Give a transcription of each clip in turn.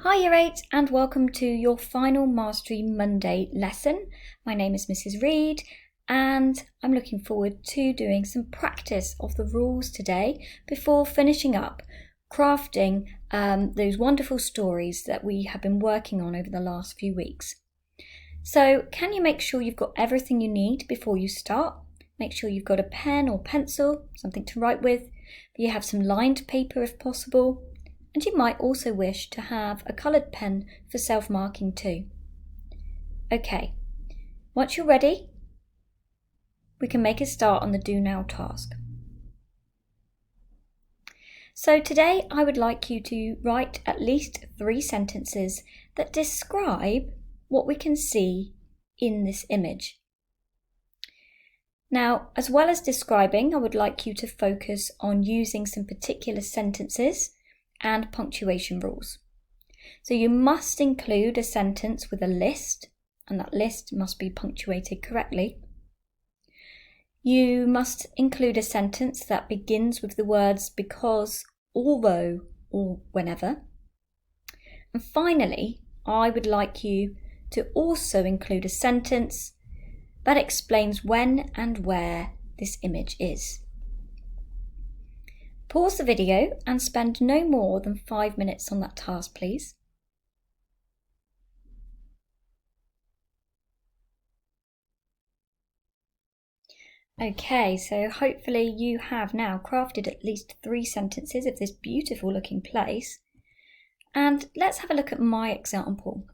Hi Year 8 and welcome to your final Mastery Monday lesson. My name is Mrs. Reed and I'm looking forward to doing some practice of the rules today before finishing up crafting those wonderful stories that we have been working on over the last few weeks. So can you make sure you've got everything you need before you start? Make sure you've got a pen or pencil, something to write with. You have some lined paper if possible. And you might also wish to have a coloured pen for self-marking too. Okay, once you're ready, we can make a start on the Do Now task. So today I would like you to write at least 3 sentences that describe what we can see in this image. Now, as well as describing, I would like you to focus on using some particular sentences and punctuation rules. So you must include a sentence with a list, and that list must be punctuated correctly. You must include a sentence that begins with the words because, although, or whenever. And finally, I would like you to also include a sentence that explains when and where this image is. Pause the video and spend no more than 5 minutes on that task, please. Okay, so hopefully you have now crafted at least 3 sentences of this beautiful looking place. And let's have a look at my example.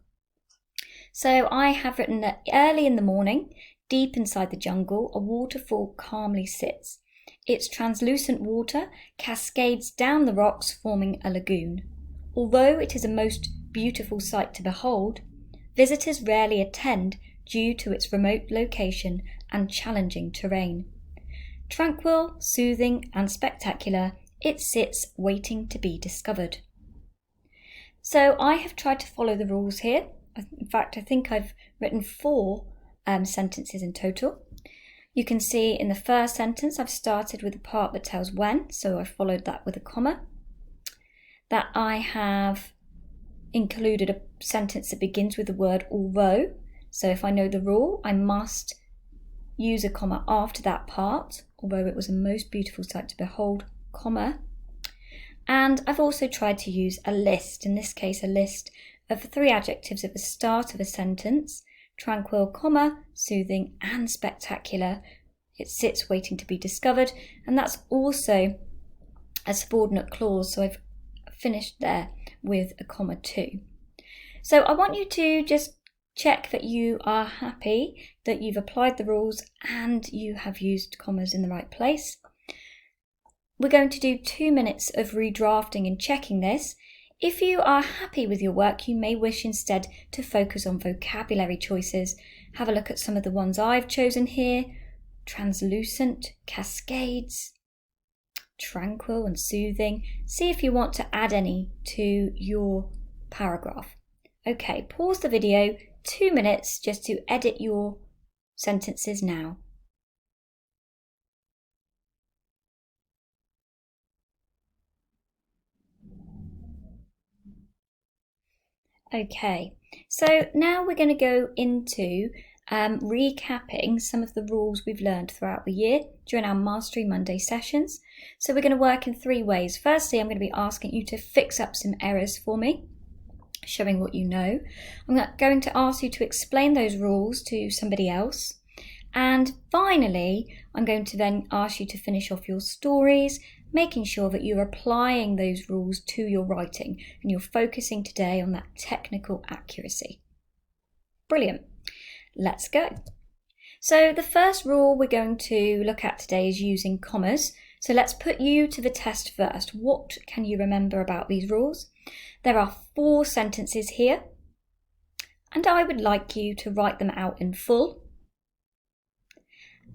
So I have written that early in the morning, deep inside the jungle, a waterfall calmly sits. Its translucent water cascades down the rocks, forming a lagoon. Although it is a most beautiful sight to behold, visitors rarely attend due to its remote location and challenging terrain. Tranquil, soothing, and spectacular, it sits waiting to be discovered. So I have tried to follow the rules here. In fact, I think I've written 4 sentences in total. You can see in the first sentence I've started with the part that tells when, so I followed that with a comma. That I have included a sentence that begins with the word although, so if I know the rule I must use a comma after that part, although it was a most beautiful sight to behold, comma. And I've also tried to use a list, in this case a list of 3 adjectives at the start of a sentence. Tranquil, comma, soothing and spectacular. It sits waiting to be discovered, and that's also a subordinate clause, so I've finished there with a comma too. So I want you to just check that you are happy that you've applied the rules and you have used commas in the right place. We're going to do 2 minutes of redrafting and checking this. If you are happy with your work, you may wish instead to focus on vocabulary choices. Have a look at some of the ones I've chosen here. Translucent, cascades, tranquil and soothing. See if you want to add any to your paragraph. Okay, pause the video, 2 minutes just to edit your sentences now. Okay, so now we're going to go into recapping some of the rules we've learned throughout the year during our Mastery Monday sessions. So we're going to work in 3 ways. Firstly, I'm going to be asking you to fix up some errors for me, showing what you know. I'm going to ask you to explain those rules to somebody else. And finally, I'm going to then ask you to finish off your stories, making sure that you're applying those rules to your writing and you're focusing today on that technical accuracy. Brilliant. Let's go. So the first rule we're going to look at today is using commas. So let's put you to the test first. What can you remember about these rules? There are 4 sentences here, and I would like you to write them out in full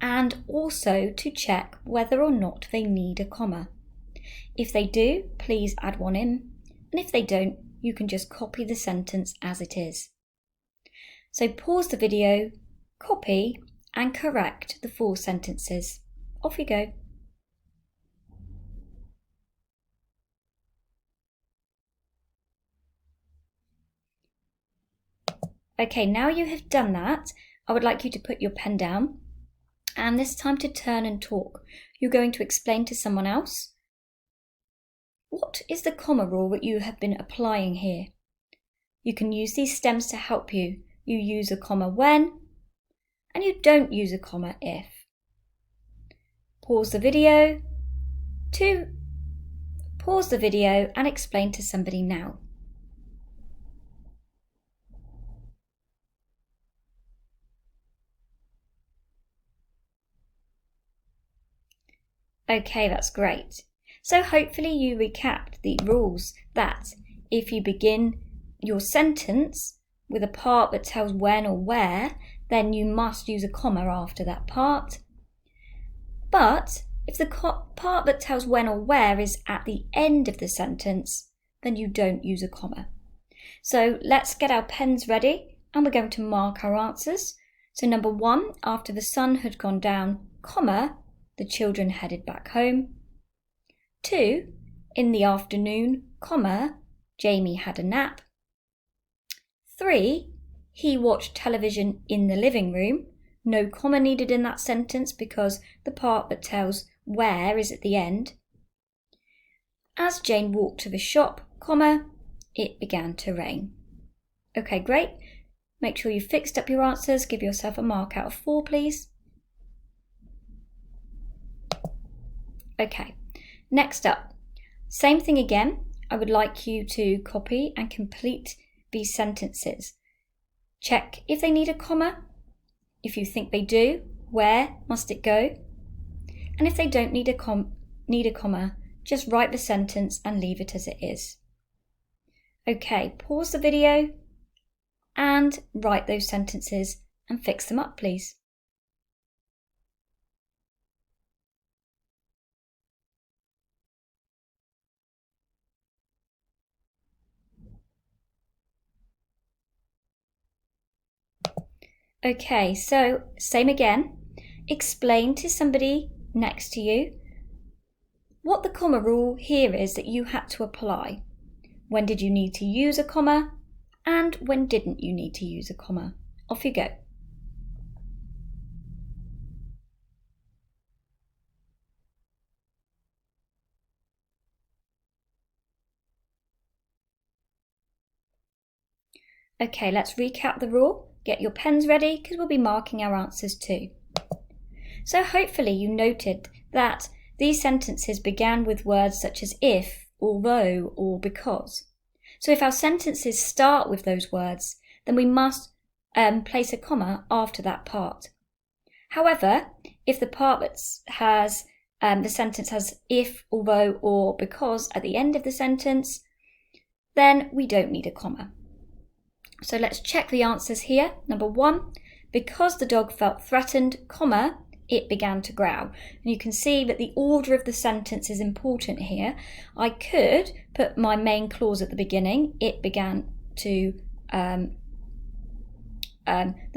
and also to check whether or not they need a comma. If they do, please add one in, and if they don't, you can just copy the sentence as it is. So pause the video, copy and correct the 4 sentences. Off you go. Okay, now you have done that, I would like you to put your pen down, and this time to turn and talk. You're going to explain to someone else. What is the comma rule that you have been applying here? You can use these stems to help you. You use a comma when, and you don't use a comma if. Pause the video and explain to somebody now. Okay, that's great. So hopefully you recapped the rules that if you begin your sentence with a part that tells when or where, then you must use a comma after that part. But if the part that tells when or where is at the end of the sentence, then you don't use a comma. So let's get our pens ready and we're going to mark our answers. So number 1, after the sun had gone down, comma, the children headed back home. 2, in the afternoon, comma, Jamie had a nap. 3, he watched television in the living room. No comma needed in that sentence because the part that tells where is at the end. As Jane walked to the shop, comma, it began to rain. Okay, great. Make sure you fixed up your answers. Give yourself a mark out of 4, please. Okay, next up, same thing again. I would like you to copy and complete these sentences. Check if they need a comma. If you think they do, where must it go? And if they don't need a comma, just write the sentence and leave it as it is. Okay, pause the video and write those sentences and fix them up, please. Okay, so same again. Explain to somebody next to you what the comma rule here is that you had to apply. When did you need to use a comma? And when didn't you need to use a comma? Off you go. Okay, let's recap the rule. Get your pens ready because we'll be marking our answers too. So hopefully you noted that these sentences began with words such as if, although, or because. So if our sentences start with those words, then we must place a comma after that part. However, if the part that has the sentence has if, although, or because at the end of the sentence, then we don't need a comma. So let's check the answers here. Number 1, because the dog felt threatened, comma, it began to growl. And you can see that the order of the sentence is important here. I could put my main clause at the beginning. It began to, the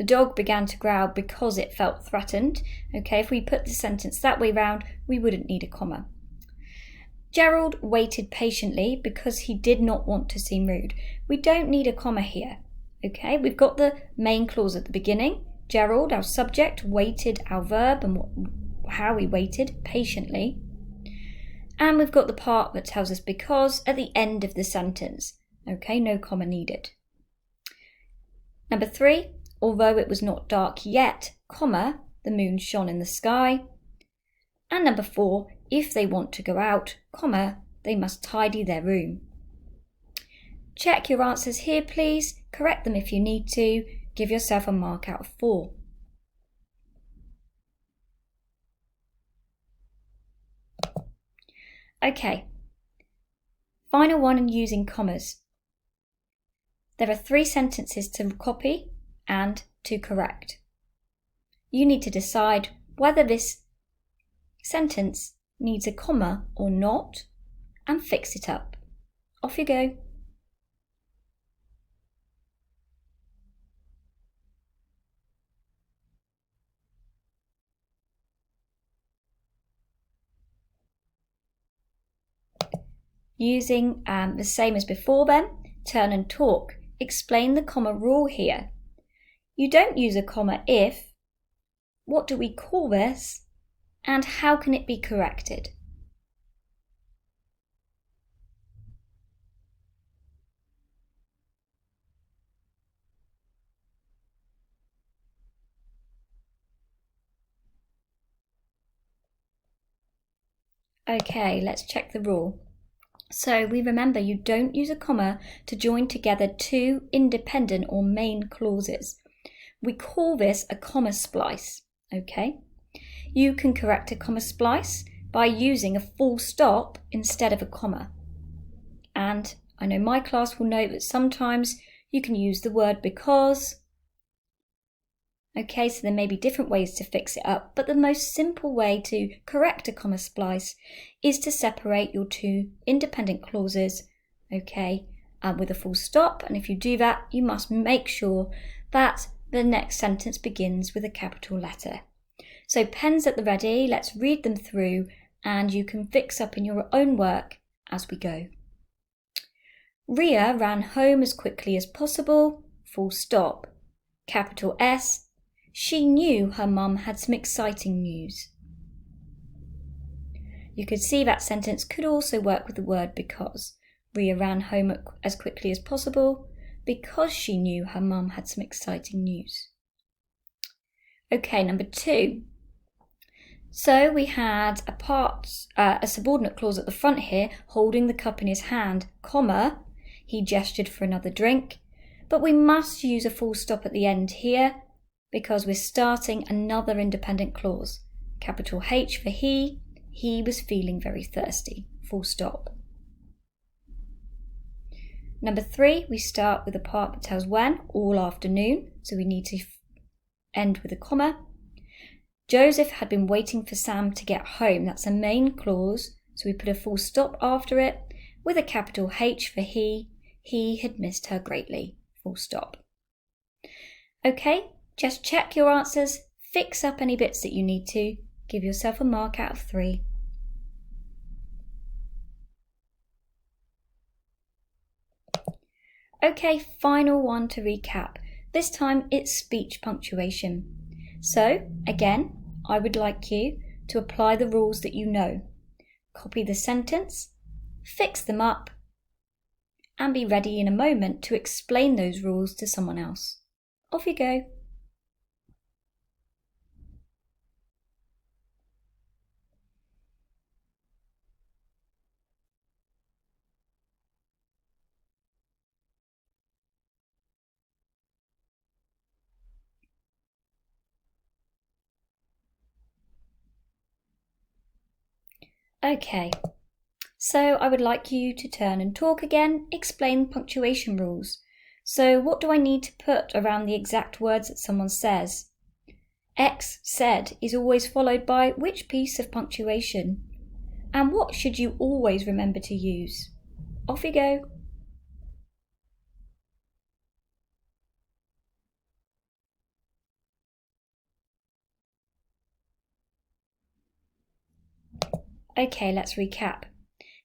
dog began to growl because it felt threatened. Okay, if we put the sentence that way round, we wouldn't need a comma. Gerald waited patiently because he did not want to seem rude. We don't need a comma here. Okay, we've got the main clause at the beginning. Gerald, our subject, waited, our verb, and how he waited patiently. And we've got the part that tells us because at the end of the sentence. Okay, no comma needed. Number 3, although it was not dark yet, comma, the moon shone in the sky. And number 4, if they want to go out, comma, they must tidy their room. Check your answers here, please. Correct them if you need to. Give yourself a mark out of 4. Okay. Final one in using commas. There are 3 sentences to copy and to correct. You need to decide whether this sentence needs a comma or not and fix it up. Off you go. Using the same as before then, turn and talk. Explain the comma rule here. You don't use a comma if. What do we call this? And how can it be corrected? Okay, let's check the rule. So we remember you don't use a comma to join together two independent or main clauses. We call this a comma splice, okay? You can correct a comma splice by using a full stop instead of a comma. And I know my class will know that sometimes you can use the word because. Okay, so there may be different ways to fix it up, but the most simple way to correct a comma splice is to separate your two independent clauses, okay, with a full stop. And if you do that, you must make sure that the next sentence begins with a capital letter. So pens at the ready, let's read them through and you can fix up in your own work as we go. Ria ran home as quickly as possible, full stop, capital S. She knew her mum had some exciting news. You could see that sentence could also work with the word because. Ria ran home as quickly as possible because she knew her mum had some exciting news. Okay, number 2. So we had a subordinate clause at the front here, holding the cup in his hand, comma, he gestured for another drink, but we must use a full stop at the end here because we're starting another independent clause. Capital H for he was feeling very thirsty, full stop. Number 3, we start with a part that tells when, all afternoon, so we need to end with a comma. Joseph had been waiting for Sam to get home. That's a main clause, so we put a full stop after it with a capital H for he had missed her greatly, full stop. Okay, just check your answers, fix up any bits that you need to, give yourself a mark out of 3. Okay, final one to recap. This time it's speech punctuation. So, again, I would like you to apply the rules that you know. Copy the sentence, fix them up, and be ready in a moment to explain those rules to someone else. Off you go. Okay, so I would like you to turn and talk again, explain punctuation rules. So what do I need to put around the exact words that someone says? X said is always followed by which piece of punctuation? And what should you always remember to use? Off you go. Okay, let's recap.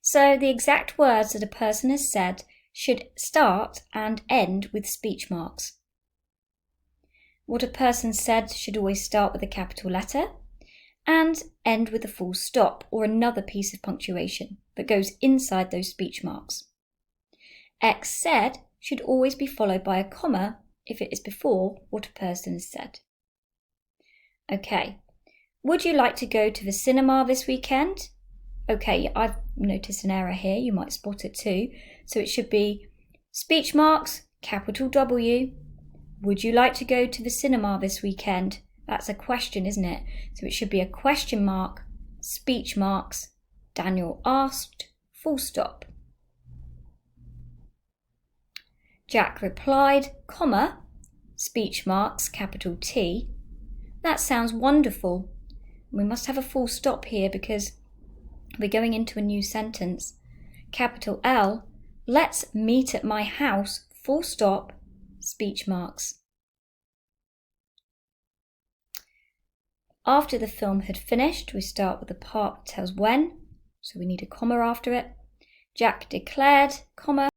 So the exact words that a person has said should start and end with speech marks. What a person said should always start with a capital letter and end with a full stop or another piece of punctuation that goes inside those speech marks. X said should always be followed by a comma if it is before what a person has said. Okay, would you like to go to the cinema this weekend? Okay, I've noticed an error here, you might spot it too. So it should be speech marks, capital W. Would you like to go to the cinema this weekend? That's a question, isn't it? So it should be a question mark, speech marks, Daniel asked, full stop. Jack replied, comma, speech marks, capital T. That sounds wonderful. We must have a full stop here because we're going into a new sentence. Capital L, let's meet at my house, full stop, speech marks. After the film had finished, we start with the part that tells when, so we need a comma after it. Jack declared, comma,